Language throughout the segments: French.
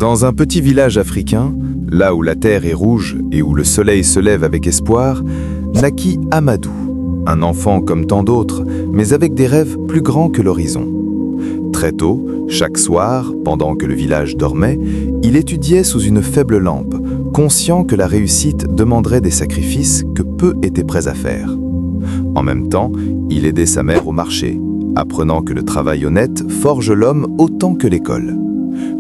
Dans un petit village africain, là où la terre est rouge et où le soleil se lève avec espoir, naquit Amadou, un enfant comme tant d'autres, mais avec des rêves plus grands que l'horizon. Très tôt, chaque soir, pendant que le village dormait, il étudiait sous une faible lampe, conscient que la réussite demanderait des sacrifices que peu étaient prêts à faire. En même temps, il aidait sa mère au marché, apprenant que le travail honnête forge l'homme autant que l'école.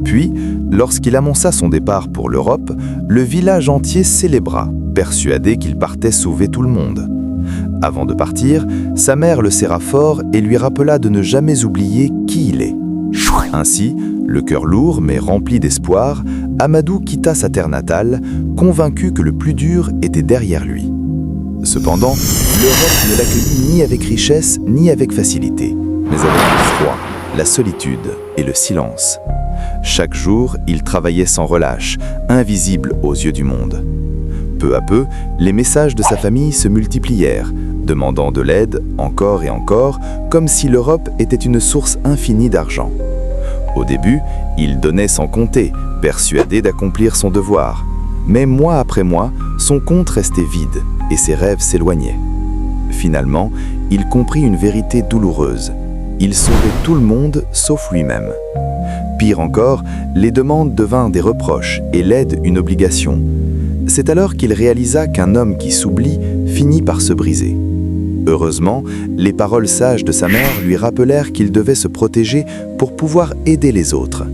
Puis, lorsqu'il annonça son départ pour l'Europe, le village entier célébra, persuadé qu'il partait sauver tout le monde. Avant de partir, sa mère le serra fort et lui rappela de ne jamais oublier qui il est. Ainsi, le cœur lourd mais rempli d'espoir, Amadou quitta sa terre natale, convaincu que le plus dur était derrière lui. Cependant, l'Europe ne l'accueillit ni avec richesse ni avec facilité, mais avec le froid, la solitude et le silence. Chaque jour, il travaillait sans relâche, invisible aux yeux du monde. Peu à peu, les messages de sa famille se multiplièrent, demandant de l'aide encore et encore, comme si l'Europe était une source infinie d'argent. Au début, il donnait sans compter, persuadé d'accomplir son devoir. Mais mois après mois, son compte restait vide et ses rêves s'éloignaient. Finalement, il comprit une vérité douloureuse. Il sauvait tout le monde sauf lui-même. Pire encore, les demandes devinrent des reproches et l'aide une obligation. C'est alors qu'il réalisa qu'un homme qui s'oublie finit par se briser. Heureusement, les paroles sages de sa mère lui rappelèrent qu'il devait se protéger pour pouvoir aider les autres.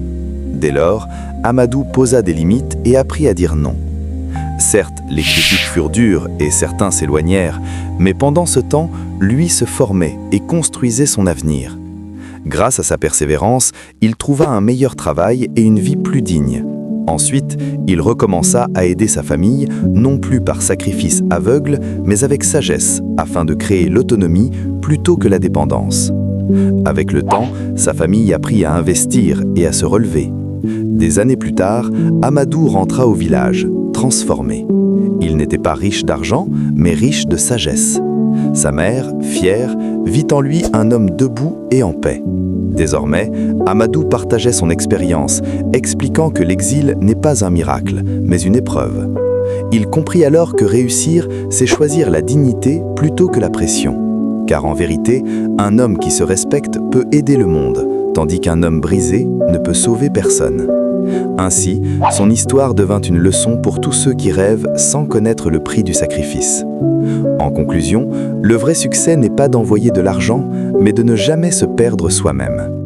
Dès lors, Amadou posa des limites et apprit à dire non. Certes, les critiques furent dures et certains s'éloignèrent, mais pendant ce temps, lui se formait et construisait son avenir. Grâce à sa persévérance, il trouva un meilleur travail et une vie plus digne. Ensuite, il recommença à aider sa famille, non plus par sacrifice aveugle, mais avec sagesse, afin de créer l'autonomie plutôt que la dépendance. Avec le temps, sa famille apprit à investir et à se relever. Des années plus tard, Amadou rentra au village, transformé. Il n'était pas riche d'argent, mais riche de sagesse. Sa mère, fière, vit en lui un homme debout et en paix. Désormais, Amadou partageait son expérience, expliquant que l'exil n'est pas un miracle, mais une épreuve. Il comprit alors que réussir, c'est choisir la dignité plutôt que la pression. Car en vérité, un homme qui se respecte peut aider le monde, tandis qu'un homme brisé ne peut sauver personne. Ainsi, son histoire devint une leçon pour tous ceux qui rêvent sans connaître le prix du sacrifice. En conclusion, le vrai succès n'est pas d'envoyer de l'argent, mais de ne jamais se perdre soi-même.